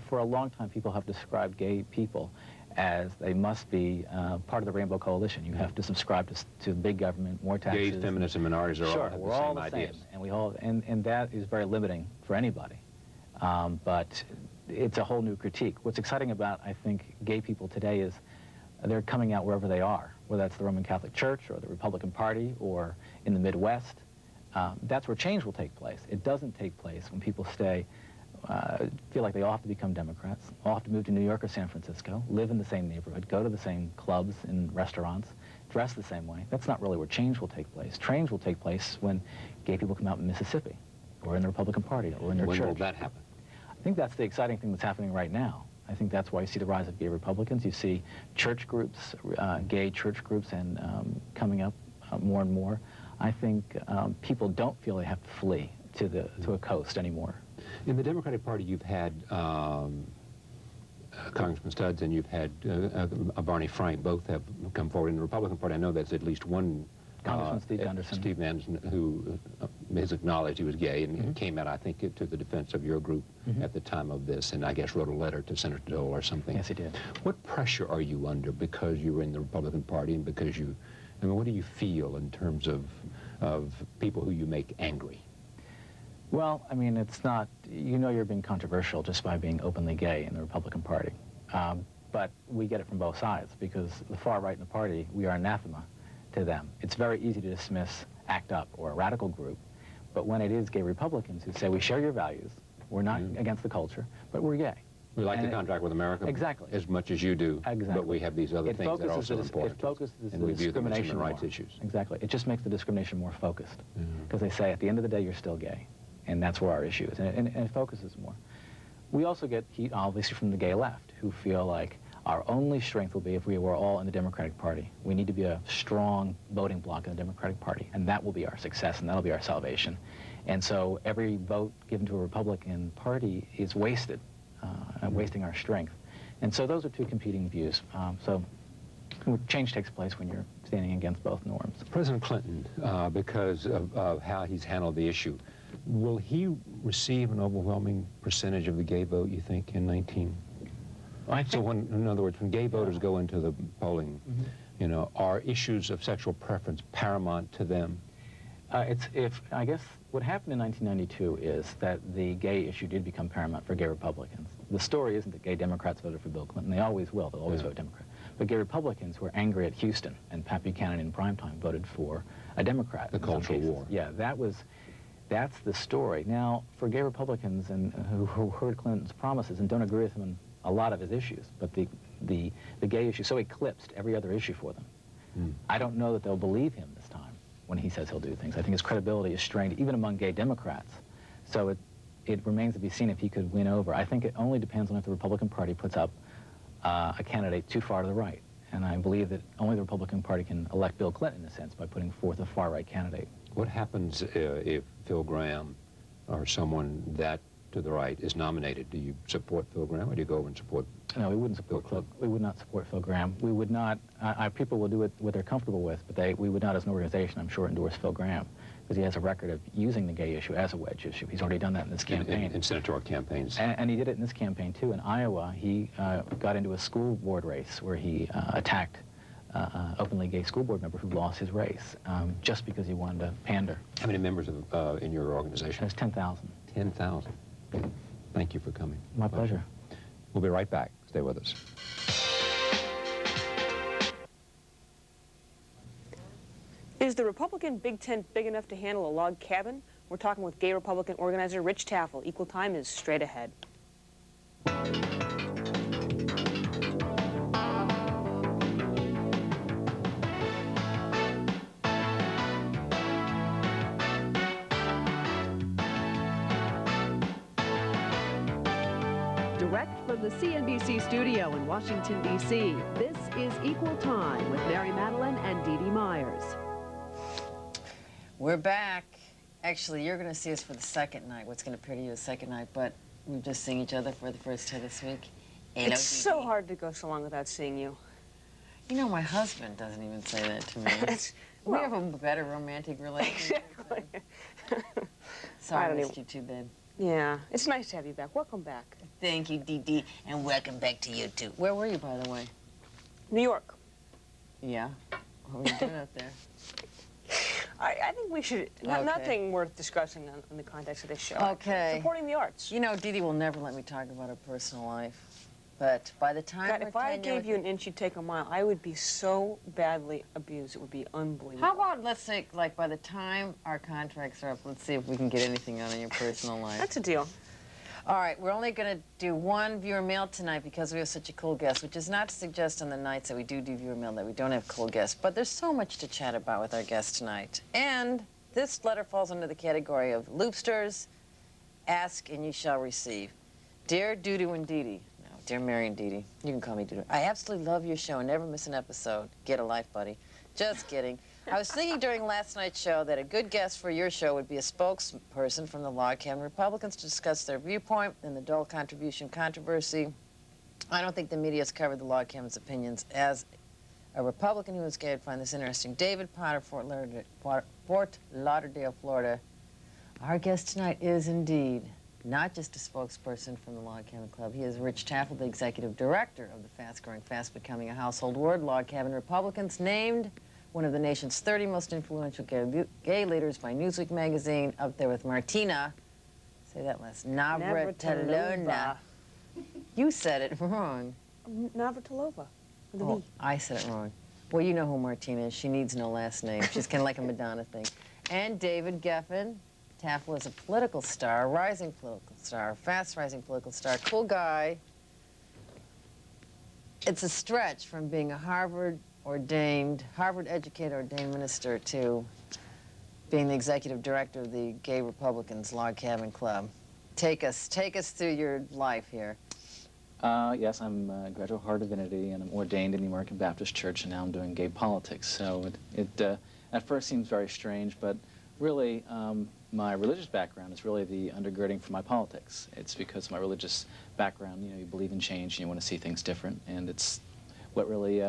For a long time, people have described gay people as they must be part of the Rainbow Coalition. You have to subscribe to big government, more taxes. Gays, feminists, and minorities are all have we're the same all the ideas. Same, and we all, and that is very limiting for anybody. But it's a whole new critique. What's exciting about, I think, gay people today is they're coming out wherever they are, whether that's the Roman Catholic Church or the Republican Party or in the Midwest. That's where change will take place. It doesn't take place when people feel like they all have to become Democrats, all have to move to New York or San Francisco, live in the same neighborhood, go to the same clubs and restaurants, dress the same way. That's not really where change will take place. Change will take place when gay people come out in Mississippi or in the Republican Party or in their church. When will that happen? I think that's the exciting thing that's happening right now. I think that's why you see the rise of gay Republicans. You see church groups, gay church groups, and coming up more and more. I think people don't feel they have to flee to a coast anymore. In the Democratic Party, you've had Congressman Studs and you've had Barney Frank. Both have come forward. In the Republican Party, I know there's at least one Congressman Steve Anderson. Steve Anderson, who has acknowledged he was gay and came out, I think, to the defense of your group at the time of this, and I guess wrote a letter to Senator Dole or something. Yes, he did. What pressure are you under because you're in the Republican Party and because you, I mean, what do you feel in terms of people who you make angry? Well, I mean, it's not, you know you're being controversial just by being openly gay in the Republican Party. But we get it from both sides because the far right in the party, we are anathema to them. It's very easy to dismiss ACT UP or a radical group, but when it is gay Republicans who say we share your values, we're not against the culture, but we're gay. We like to contract with America as much as you do, exactly. But we have these other things that are also important. It focuses and we view them as discrimination human rights more. issues. Exactly. It just makes the discrimination more focused because they say at the end of the day you're still gay, and that's where our issue is, and it focuses more. We also get heat, obviously, from the gay left who feel like our only strength will be if we were all in the Democratic Party. We need to be a strong voting bloc in the Democratic Party, and that will be our success, and that'll be our salvation. And so every vote given to a Republican Party is wasted, wasting our strength. And so those are two competing views. So change takes place when you're standing against both norms. President Clinton, because of how he's handled the issue, will he receive an overwhelming percentage of the gay vote, you think, in 19? So when, in other words, when gay voters go into the polling, you know, are issues of sexual preference paramount to them? I guess what happened in 1992 is that the gay issue did become paramount for gay Republicans. The story isn't that gay Democrats voted for Bill Clinton. They always will. They'll always vote Democrat. But gay Republicans were angry at Houston, and Pat Buchanan in primetime voted for a Democrat. The Cultural War. Yeah, that's the story. Now, for gay Republicans and who heard Clinton's promises and don't agree with him on a lot of his issues, but the gay issue so eclipsed every other issue for them. I don't know that they'll believe him this time when he says he'll do things. I think his credibility is strained even among gay Democrats. So it remains to be seen if he could win over. I think it only depends on if the Republican Party puts up a candidate too far to the right. And I believe that only the Republican Party can elect Bill Clinton, in a sense, by putting forth a far-right candidate. What happens if Phil Gramm or someone that to the right is nominated? Do you support Phil Gramm, or do you go over and support? No, we wouldn't support Phil. We would not support Phil Gramm. We would not. People will do what they're comfortable with, but we would not, as an organization, I'm sure, endorse Phil Gramm, because he has a record of using the gay issue as a wedge issue. He's already done that in this campaign. In senatorial campaigns. And he did it in this campaign, too. In Iowa, he got into a school board race where he attacked openly gay school board member who lost his race just because he wanted to pander. How many members in your organization? There's 10,000. 10,000. Thank you for coming. My pleasure. We'll be right back. Stay with us. Is the Republican Big Tent big enough to handle a log cabin? We're talking with gay Republican organizer Rich Tafel. Equal Time is straight ahead. Direct from the CNBC studio in Washington, D.C., this is Equal Time with Mary Madeline and Dee Dee Myers. We're back. Actually, you're going to see us for the second night, what's going to appear to you the second night, but we've just seen each other for the first time this week. Hello, It's so hard to go so long without seeing you. You know, my husband doesn't even say that to me. We have a better romantic relationship. Exactly. Sorry, I don't missed even- you too, babe. Yeah, it's nice to have you back. Welcome back. Thank you, Dee Dee, and welcome back to you, too. Where were you, by the way? New York. Yeah? What were you doing out there? I think we should, Okay. nothing worth discussing in the context of this show. Okay. Supporting the arts. You know, Dee Dee will never let me talk about her personal life. But by the time God, we're if I 10 gave years- you an inch, you'd take a mile. I would be so badly abused. It would be unbelievable. How about, let's say, like, by the time our contracts are up, let's see if we can get anything out of your personal life. That's a deal. All right, we're only going to do one viewer mail tonight because we have such a cool guest, which is not to suggest on the nights that we do viewer mail that we don't have cool guests. But there's so much to chat about with our guest tonight. And this letter falls under the category of Loopsters, ask and you shall receive. Dear Dudu and Dee Dee. No, dear Mary and Dee Dee. You can call me Dudu. I absolutely love your show and never miss an episode. Get a life, buddy. Just kidding. I was thinking during last night's show that a good guest for your show would be a spokesperson from the Log Cabin Republicans to discuss their viewpoint in the dual contribution controversy. I don't think the media has covered the Log Cabin's opinions. As a Republican who is gay, I'd find this interesting. David Potter, Fort Lauderdale, Florida. Our guest tonight is indeed not just a spokesperson from the Log Cabin Club. He is Rich Tafel, the executive director of the fast-growing, fast-becoming a household word, Log Cabin Republicans, named one of the nation's 30 most influential gay leaders by Newsweek magazine, up there with Martina, say that last, Navratilova. You said it wrong. Navratilova. With a Oh, V. I said it wrong. Well, you know who Martina is. She needs no last name. She's kind of like a Madonna thing. And David Geffen. Tafel is a political star, a rising political star, fast-rising political star, cool guy. It's a stretch from being a Harvard-educated ordained minister to being the executive director of the Gay Republicans Log Cabin Club. Take us through your life here. Yes, I'm a graduate of Harvard Divinity, and I'm ordained in the American Baptist Church, and now I'm doing gay politics. So it at first seems very strange, but really my religious background is really the undergirding for my politics. It's because of my religious background, you know, you believe in change and you want to see things different, and it's what really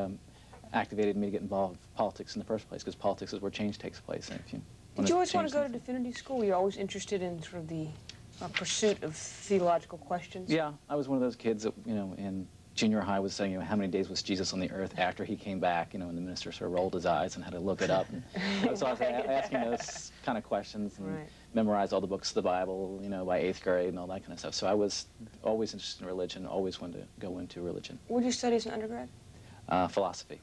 activated me to get involved with politics in the first place, because politics is where change takes place. And if you Did you always want to go to divinity school? Were you always interested in sort of the pursuit of theological questions? Yeah, I was one of those kids that, you know, in junior high was saying, you know, how many days was Jesus on the earth after he came back, you know, and the minister sort of rolled his eyes and had to look it up. And so I was asking those kind of questions and memorized all the books of the Bible, you know, by 8th grade and all that kind of stuff. So I was always interested in religion, always wanted to go into religion. What did you study as an undergrad? philosophy.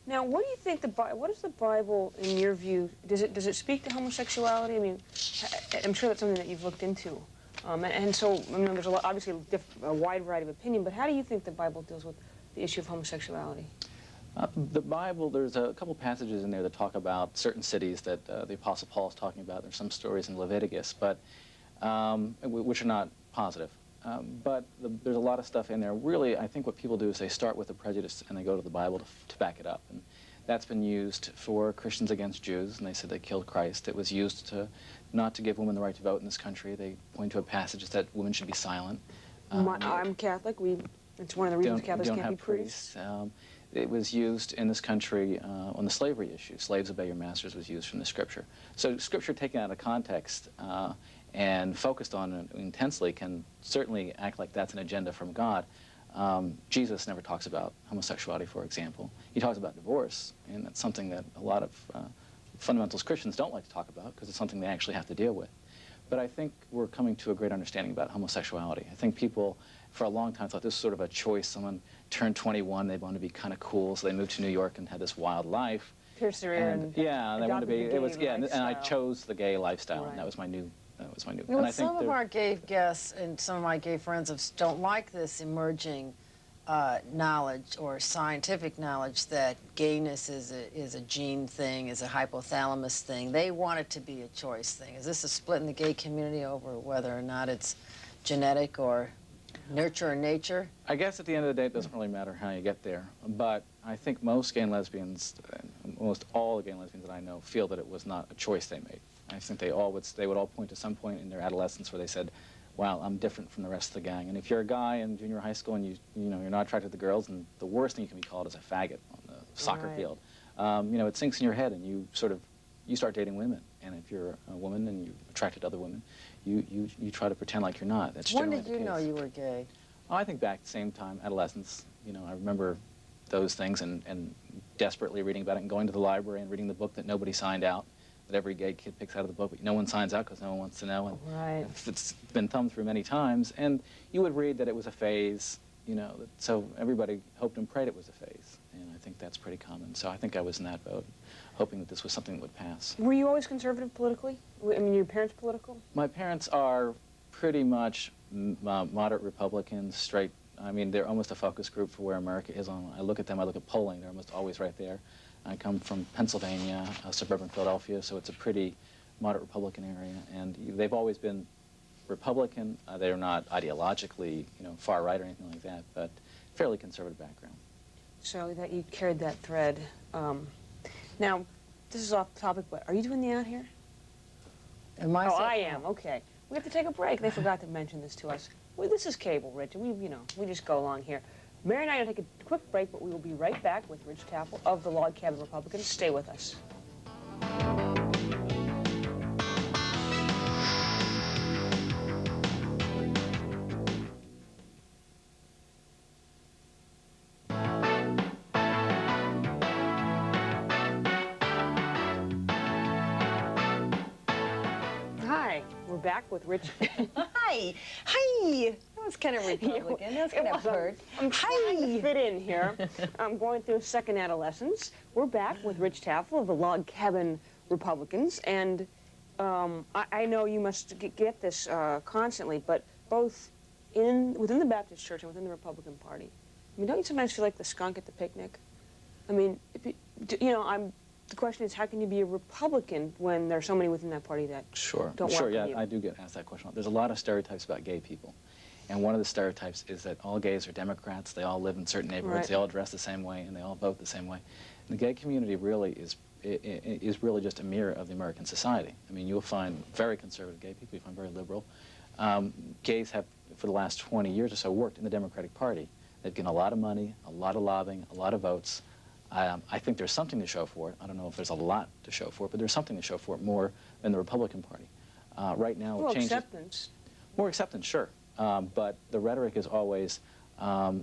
Now, what do you think what is the Bible, in your view, does it speak to homosexuality? I mean, I'm sure that's something that you've looked into. And so, I mean, there's obviously a wide variety of opinion, but how do you think the Bible deals with the issue of homosexuality? The Bible, there's a couple passages in there that talk about certain cities that the Apostle Paul is talking about. There's some stories in Leviticus, but which are not positive. But there's a lot of stuff in there. Really, I think what people do is they start with a prejudice and they go to the Bible to back it up. And that's been used for Christians against Jews, and they said they killed Christ. It was used not to give women the right to vote in this country. They point to a passage that women should be silent. I'm Catholic. It's one of the reasons Catholics can't be priests. It was used in this country on the slavery issue. Slaves obey your masters was used from the Scripture. So Scripture taken out of context and focused on it intensely can certainly act like that's an agenda from God. Jesus never talks about homosexuality, for example. He talks about divorce, and that's something that a lot of fundamentalist Christians don't like to talk about because it's something they actually have to deal with. But I think we're coming to a great understanding about homosexuality. I think people, for a long time, thought this was sort of a choice. Someone turned 21, they wanted to be kind of cool, so they moved to New York and had this wild life. Pierce their ear and yeah, they wanted to be. It was and I lifestyle. chose the gay lifestyle, Right. and that was my new. Well, and I think some of our gay guests and some of my gay friends don't like this emerging knowledge or scientific knowledge that gayness is a gene thing, is a hypothalamus thing. They want it to be a choice thing. Is this a split in the gay community over whether or not it's genetic or nurture or nature? I guess at the end of the day, it doesn't really matter how you get there. But I think most gay and lesbians, almost all the gay and lesbians that I know, feel that it was not a choice they made. I think they would all point to some point in their adolescence where they said, wow, I'm different from the rest of the gang. And if you're a guy in junior high school and you're not attracted to the girls, and the worst thing you can be called is a faggot on the soccer field. It sinks in your head, and you start dating women. And if you're a woman and you're attracted to other women, you try to pretend like you're not. That's When generally did you know you were gay? Oh, I think back at the same time, adolescence. I remember those things and desperately reading about it and going to the library and reading the book that nobody signed out, that every gay kid picks out of the book, but no one signs out because no one wants to know. And right. It's been thumbed through many times. And you would read that it was a phase, so everybody hoped and prayed it was a phase. And I think that's pretty common. So I think I was in that boat, hoping that this was something that would pass. Were you always conservative politically? I mean, your parents political? My parents are pretty much moderate Republicans, straight. I mean, they're almost a focus group for where America is on. I look at them, I look at polling, they're almost always right there. I come from Pennsylvania, suburban Philadelphia, so it's a pretty moderate Republican area, and they've always been Republican. They're not ideologically, far right or anything like that, but fairly conservative background. So that you carried that thread. Now, this is off topic, but are you doing the out here? I am. Okay. We have to take a break. They forgot to mention this to us. Well, this is cable, Rich. We just go along here. Mary and I are going to take a quick break, but we will be right back with Rich Tafel of the Log Cabin Republicans. Stay with us. Hi, we're back with Rich. Hi. Hi. That was kind of Republican. That was kind of hurt. I'm trying to fit in here. I'm going through second adolescence. We're back with Rich Tafel of the Log Cabin Republicans, and I know you must get this constantly, but both within the Baptist Church and within the Republican Party, I mean, don't you sometimes feel like the skunk at the picnic? I mean, the question is, how can you be a Republican when there are so many within that party that don't welcome you? I do get asked that question. There's a lot of stereotypes about gay people. And one of the stereotypes is that all gays are Democrats, they all live in certain neighborhoods, Right. they all dress the same way, and they all vote the same way. And the gay community really is really just a mirror of the American society. I mean, you'll find very conservative gay people, you find very liberal. Gays have, for the last 20 years or so, worked in the Democratic Party. They've gotten a lot of money, a lot of lobbying, a lot of votes. I think there's something to show for it. I don't know if there's a lot to show for it, but there's something to show for it more than the Republican Party. Right now, Well, changes. acceptance. More acceptance, sure. But the rhetoric is always,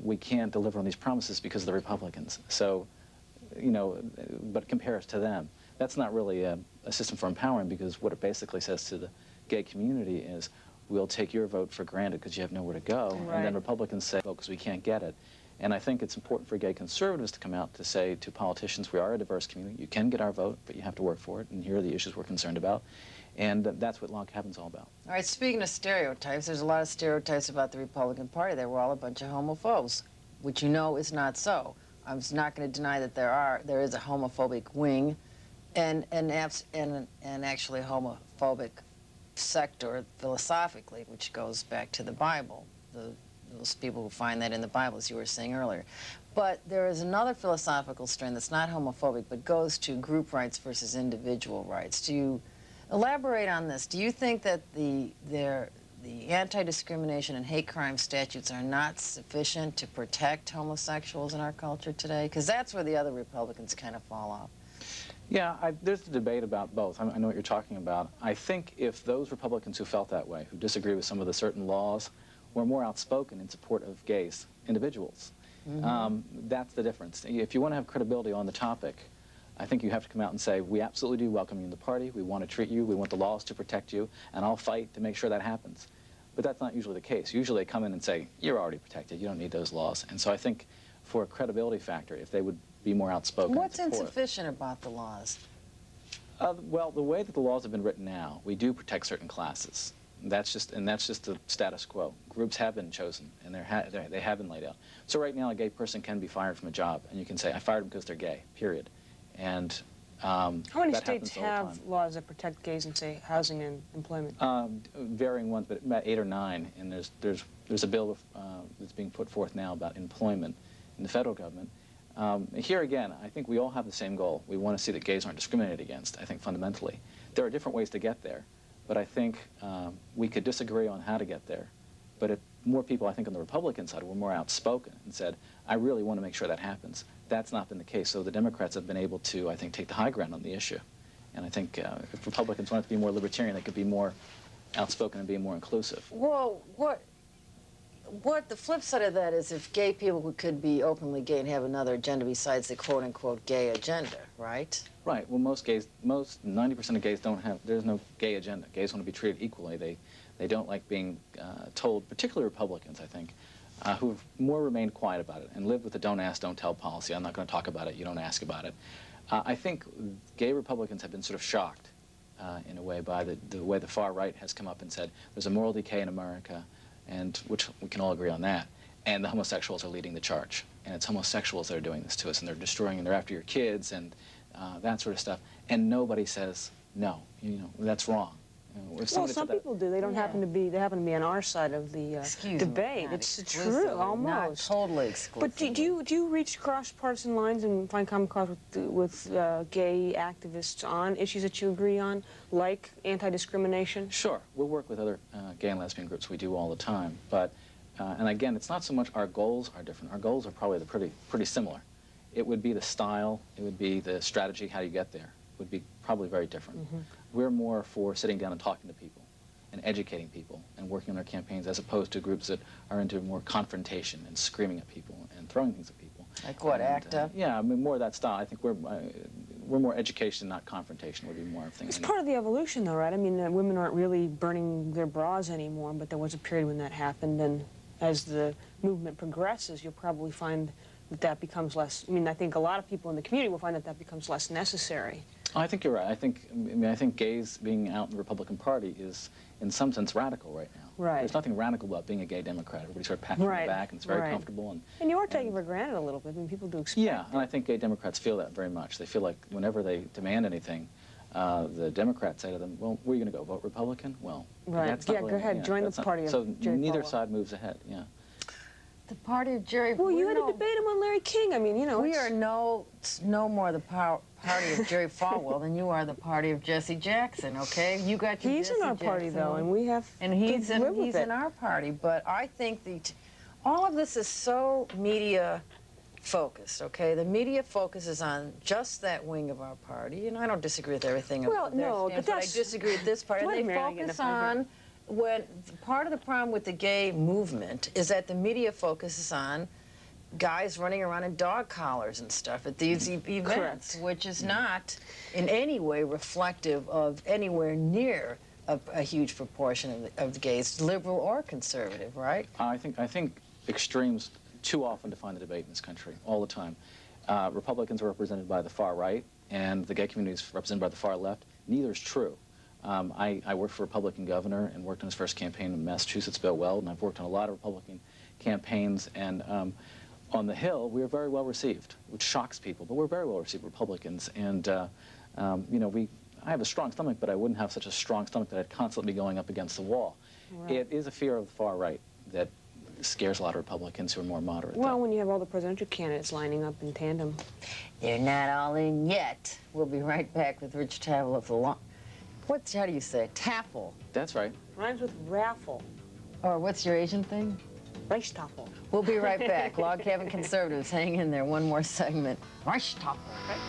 we can't deliver on these promises because of the Republicans. So, but compare us to them. That's not really a system for empowering, because what it basically says to the gay community is, we'll take your vote for granted because you have nowhere to go. Right. And then Republicans say, oh, because we can't get it. And I think it's important for gay conservatives to come out to say to politicians, we are a diverse community. You can get our vote, but you have to work for it. And here are the issues we're concerned about. And that's what Log Cabin's all about. All right, speaking of stereotypes, there's a lot of stereotypes about the Republican Party. They were all a bunch of homophobes, which you know is not so. I'm not going to deny that there is a homophobic wing and actually a homophobic sector philosophically, which goes back to the Bible. Those people who find that in the Bible, as you were saying earlier. But there is another philosophical strand that's not homophobic, but goes to group rights versus individual rights. Do you elaborate on this? Do you think that the anti-discrimination and hate crime statutes are not sufficient to protect homosexuals in our culture today? Because that's where the other Republicans kind of fall off. Yeah, there's a debate about both. I know what you're talking about. I think if those Republicans who felt that way, who disagree with some of the certain laws, were more outspoken in support of gays, individuals, that's the difference. If you want to have credibility on the topic, I think you have to come out and say, we absolutely do welcome you in the party, we want to treat you, we want the laws to protect you, and I'll fight to make sure that happens. But that's not usually the case. Usually they come in and say, you're already protected, you don't need those laws. And so I think for a credibility factor, if they would be more outspoken. What's insufficient about the laws? Well, the way that the laws have been written now, we do protect certain classes. That's just the status quo. Groups have been chosen, and they have been laid out. So right now, a gay person can be fired from a job, and you can say, I fired them because they're gay, period. And how many states have laws that protect gays in, say, housing and employment? Varying ones, but about 8 or 9. And there's a bill that's being put forth now about employment in the federal government. Here again, I think we all have the same goal. We want to see that gays aren't discriminated against, I think, fundamentally. There are different ways to get there, but I think we could disagree on how to get there. But if more people, I think, on the Republican side were more outspoken and said, I really want to make sure that happens. That's not been the case. So the Democrats have been able to, I think, take the high ground on the issue. And I think if Republicans wanted to be more libertarian, they could be more outspoken and be more inclusive. Well, what the flip side of that is if gay people could be openly gay and have another agenda besides the quote-unquote gay agenda, right? Right. Well, most 90% of gays don't have, there's no gay agenda. Gays want to be treated equally. They don't like being told, particularly Republicans, I think, who've more remained quiet about it and lived with the don't ask, don't tell policy. I'm not going to talk about it, you don't ask about it. I think gay Republicans have been sort of shocked in a way by the way the far right has come up and said there's a moral decay in America, and which we can all agree on that, and the homosexuals are leading the charge. And it's homosexuals that are doing this to us, and they're destroying, and they're after your kids, and that sort of stuff. And nobody says, no, that's wrong. Well, some people do. They don't happen to be. They happen to be on our side of the debate. It's true, almost. Not totally exclusive. But do you reach cross-partisan lines and find common cause with gay activists on issues that you agree on, like anti-discrimination? Sure. We'll work with other gay and lesbian groups. We do all the time. But and again, it's not so much our goals are different. Our goals are probably pretty similar. It would be the style. It would be the strategy. How you get there would be probably very different. We're more for sitting down and talking to people and educating people and working on their campaigns as opposed to groups that are into more confrontation and screaming at people and throwing things at people. Like what, ACTA? Yeah, I mean, more of that style. I think we're more education, not confrontation, would be more of things. It's part of the evolution, though, right? I mean, women aren't really burning their bras anymore, but there was a period when that happened, and as the movement progresses, you'll probably find that becomes less. I mean, I think a lot of people in the community will find that becomes less necessary. I think you're right. I think gays being out in the Republican Party is, in some sense, radical right now. Right. There's nothing radical about being a gay Democrat. Everybody sort of pats you on the back, and it's very comfortable. And you are taken for granted a little bit. I mean, people do expect. Yeah, and I think gay Democrats feel that very much. They feel like whenever they demand anything, the Democrats say to them, "Well, where are you going to go? Vote Republican?" Well, that's not yeah, really, go ahead. Join the party of Jerry neither Falwell. side moves ahead. Yeah. The party of Jerry. Well, you had to debate him on Larry King. I mean, we are no more the party of Jerry Falwell than you are the party of Jesse Jackson. Okay, you got your He's Jesse in our party Jackson, though, and we have. And he's in our party. But I think all of this is so media focused. Okay, the media focuses on just that wing of our party, and I don't disagree with everything. Well, no, but I disagree with this part. And they focus on. Part of the problem with the gay movement is that the media focuses on guys running around in dog collars and stuff at these events, which is not in any way reflective of anywhere near a huge proportion of the gays, liberal or conservative, right? I think extremes too often to find the debate in this country, all the time. Republicans are represented by the far right, and the gay community is represented by the far left. Neither is true. I worked for a Republican governor and worked on his first campaign in Massachusetts, Bill Weld, and I've worked on a lot of Republican campaigns, and on the Hill, we were very well received, which shocks people, but we're very well received Republicans, and you know, I have a strong stomach, but I wouldn't have such a strong stomach that I'd constantly be going up against the wall. Right. It is a fear of the far right that scares a lot of Republicans who are more moderate. Well, when you have all the presidential candidates lining up in tandem. They're not all in yet. We'll be right back with Rich Tafel of the law. How do you say it? Tafel. That's right. Rhymes with raffle. Or what's your Asian thing? Reichstafel. We'll be right back. Log Cabin Conservatives, hang in there. One more segment. Reichstafel. Right.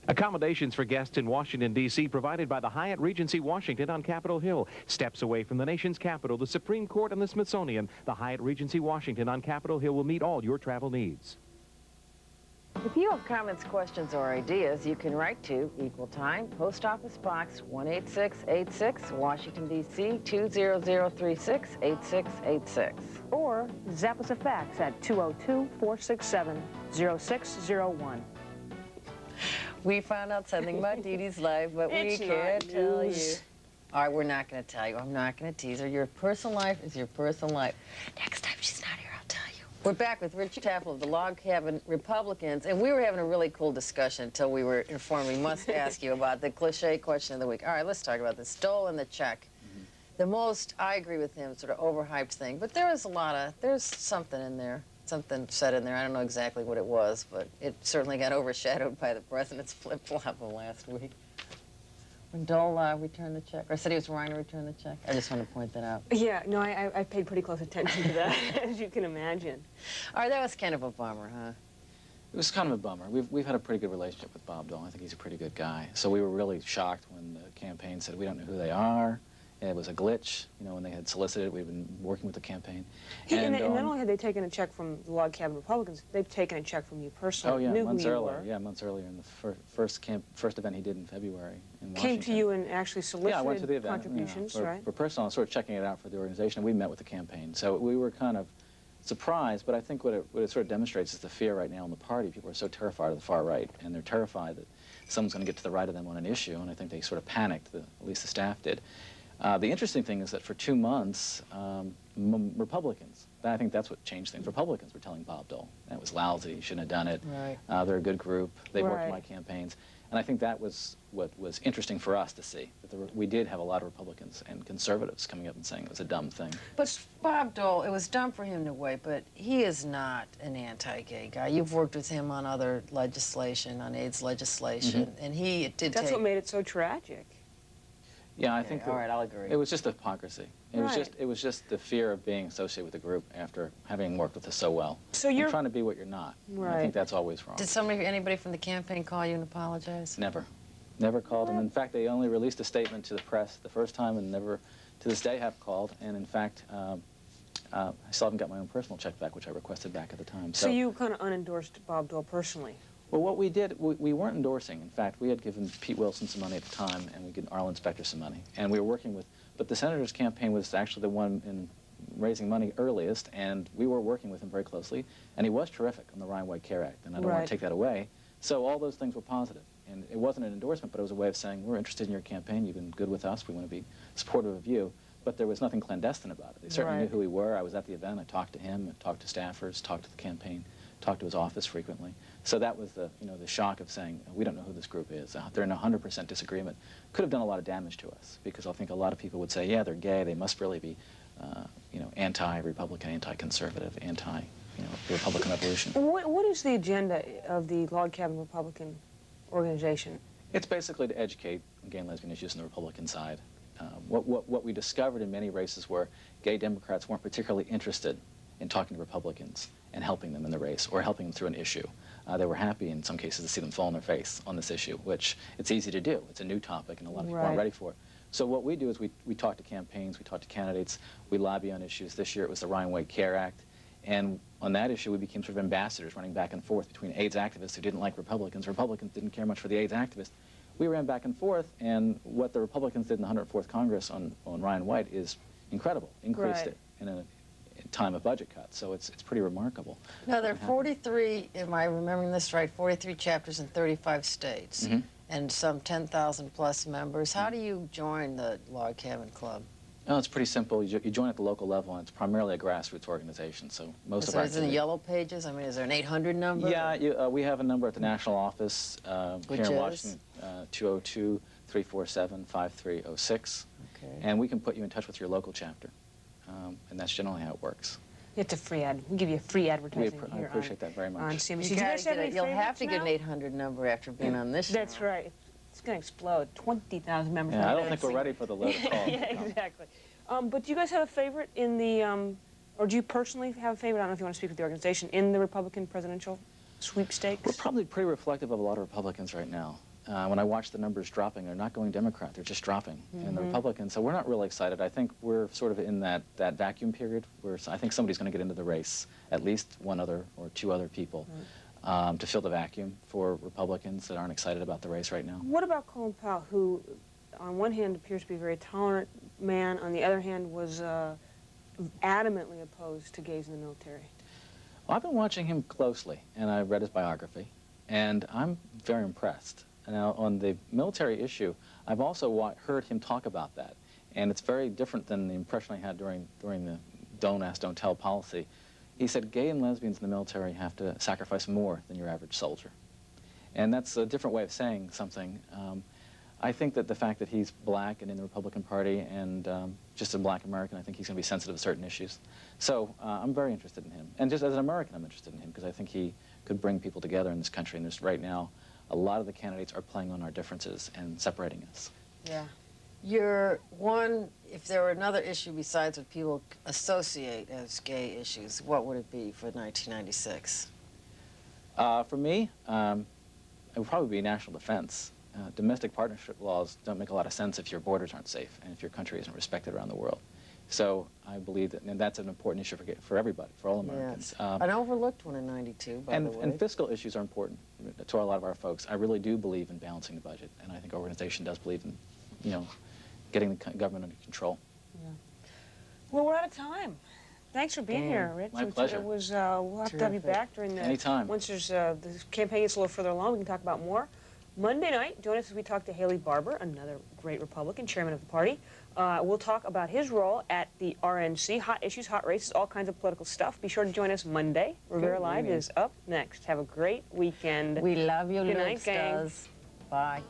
Accommodations for guests in Washington, D.C. provided by the Hyatt Regency Washington on Capitol Hill. Steps away from the nation's capital, the Supreme Court, and the Smithsonian, the Hyatt Regency Washington on Capitol Hill will meet all your travel needs. If you have comments, questions, or ideas, you can write to Equal Time, Post Office Box 18686, Washington, D.C. 20036, 8686. Or zap us a fax at 202-467-0601. We found out something about Dee Dee's life, but we can't tell you. All right, we're not going to tell you. I'm not going to tease her. Your personal life is your personal life. Next time she's not here, I'll tell you. We're back with Rich Tafel of the Log Cabin Republicans, and we were having a really cool discussion until we were informed we must ask you about the cliche question of the week. All right, let's talk about this. Stolen the check. The most, I agree with him, sort of overhyped thing, but there was there's something in there. Something said in there. I don't know exactly what it was, but it certainly got overshadowed by the president's flip-flop of last week. When Dole returned the check, or said he was trying to return the check. I just want to point that out. Yeah, no, I paid pretty close attention to that, as you can imagine. All right, that was kind of a bummer, huh? It was kind of a bummer. We've had a pretty good relationship with Bob Dole. I think he's a pretty good guy. So we were really shocked when the campaign said, we don't know who they are, It was a glitch, you know, when they had solicited. We've been working with the campaign. And not only had they taken a check from the Log Cabin Republicans, they've taken a check from you personally. Oh yeah, knew months who you earlier. were. Yeah, months earlier in the first event he did in February in Washington. Came to you and actually solicited yeah, I went to the event, contributions, for personal, sort of checking it out for the organization. We met with the campaign, so we were kind of surprised. But I think what it sort of demonstrates is the fear right now in the party. People are so terrified of the far right, and they're terrified that someone's going to get to the right of them on an issue. And I think they sort of panicked. At least the staff did. The interesting thing is that for 2 months, Republicans, I think that's what changed things. Republicans were telling Bob Dole, that was lousy, you shouldn't have done it. Right. They're a good group, they worked in my campaigns. And I think that was what was interesting for us to see, that we did have a lot of Republicans and conservatives coming up and saying it was a dumb thing. But Bob Dole, it was dumb for him to wait, but he is not an anti-gay guy. You've worked with him on other legislation, on AIDS legislation, and he did That's what made it so tragic. Yeah, I think. All right, I'll agree. It was just hypocrisy. It was just the fear of being associated with the group after having worked with us so well. So you're trying to be what you're not. Right. I think that's always wrong. Did anybody from the campaign call you and apologize? Never. Never called them. In fact, they only released a statement to the press the first time and never, to this day, have called. And in fact, I still haven't got my own personal check back, which I requested back at the time. So you kind of unendorsed Bob Dole personally? Well, what we did, we weren't endorsing. In fact, we had given Pete Wilson some money at the time, and we gave Arlen Specter some money. And we were working with, but the senator's campaign was actually the one in raising money earliest, and we were working with him very closely. And he was terrific on the Ryan White Care Act, and I don't want to take that away. So all those things were positive. And it wasn't an endorsement, but it was a way of saying, we're interested in your campaign, you've been good with us, we want to be supportive of you. But there was nothing clandestine about it. They certainly knew who we were. I was at the event, I talked to him, I talked to staffers, talked to the campaign, talked to his office frequently. So that was the shock of saying, we don't know who this group is. They're in 100% disagreement. Could have done a lot of damage to us, because I think a lot of people would say, yeah, they're gay, they must really be, anti-Republican, anti-conservative, the Republican Revolution. What is the agenda of the Log Cabin Republican organization? It's basically to educate on gay and lesbian issues on the Republican side. What we discovered in many races were gay Democrats weren't particularly interested in talking to Republicans and helping them in the race or helping them through an issue. They were happy in some cases to see them fall on their face on this issue, which it's easy to do. It's a new topic and a lot of people aren't ready for it. So what we do is we talk to campaigns, we talk to candidates, we lobby on issues. This year it was the Ryan White Care Act. And on that issue, we became sort of ambassadors running back and forth between AIDS activists who didn't like Republicans. Republicans didn't care much for the AIDS activists. We ran back and forth, and what the Republicans did in the 104th Congress on Ryan White is incredible. Increased it in a time of budget cuts, so it's pretty remarkable. Now, there are 43, am I remembering this right, 43 chapters in 35 states, and some 10,000 plus members. How do you join the Log Cabin Club? No, it's pretty simple. You join at the local level, and it's primarily a grassroots organization. So most of our is it in the yellow pages? I mean, is there an 800 number? Yeah, we have a number at the national office Which here in is? Washington, 202-347-5306. Okay. And we can put you in touch with your local chapter, and that's generally how it works. It's a free ad. We give you a free advertising I here appreciate that very much. on CNBC. You'll have to get an 800 number after being on this show. That's right. It's going to explode. 20,000 members. Yeah, I don't think we're ready for the load of calls. Yeah, exactly. But do you guys have a favorite in the, or do you personally have a favorite? I don't know if you want to speak with the organization in the Republican presidential sweepstakes. We're probably pretty reflective of a lot of Republicans right now. When I watch the numbers dropping, they're not going Democrat, they're just dropping in the Republicans. So we're not really excited. I think we're sort of in that vacuum period where I think somebody's going to get into the race, at least one other or two other people, to fill the vacuum for Republicans that aren't excited about the race right now. What about Colin Powell, who on one hand appears to be a very tolerant man, on the other hand was adamantly opposed to gays in the military? Well, I've been watching him closely, and I read his biography, and I'm very impressed. Now, on the military issue, I've also heard him talk about that, and it's very different than the impression I had during the don't ask, don't tell policy. He said gay and lesbians in the military have to sacrifice more than your average soldier. And that's a different way of saying something. I think that the fact that he's black and in the Republican Party and just a black American, I think he's going to be sensitive to certain issues. So I'm very interested in him. And just as an American, I'm interested in him because I think he could bring people together in this country. And there's right now, a lot of the candidates are playing on our differences and separating us. Yeah. If there were another issue besides what people associate as gay issues, what would it be for 1996? For me, it would probably be national defense. domestic partnership laws don't make a lot of sense if your borders aren't safe and if your country isn't respected around the world. So I believe that, and that's an important issue for everybody, for all Americans. Yes. An overlooked one in '92, by the way. And fiscal issues are important to a lot of our folks. I really do believe in balancing the budget, and I think our organization does believe in, you know, getting the government under control. Yeah. Well, we're out of time. Thanks for being here, Rich. My pleasure. It was, we'll have to have you back during the... Anytime. Once there's, the campaign gets a little further along, we can talk about more. Monday night, join us as we talk to Haley Barbour, another great Republican, chairman of the party. We'll talk about his role at the RNC, hot issues, hot races, all kinds of political stuff. Be sure to join us Monday. Rivera Live is up next. Have a great weekend. We love you, Good night, gang. Lipsters. Bye.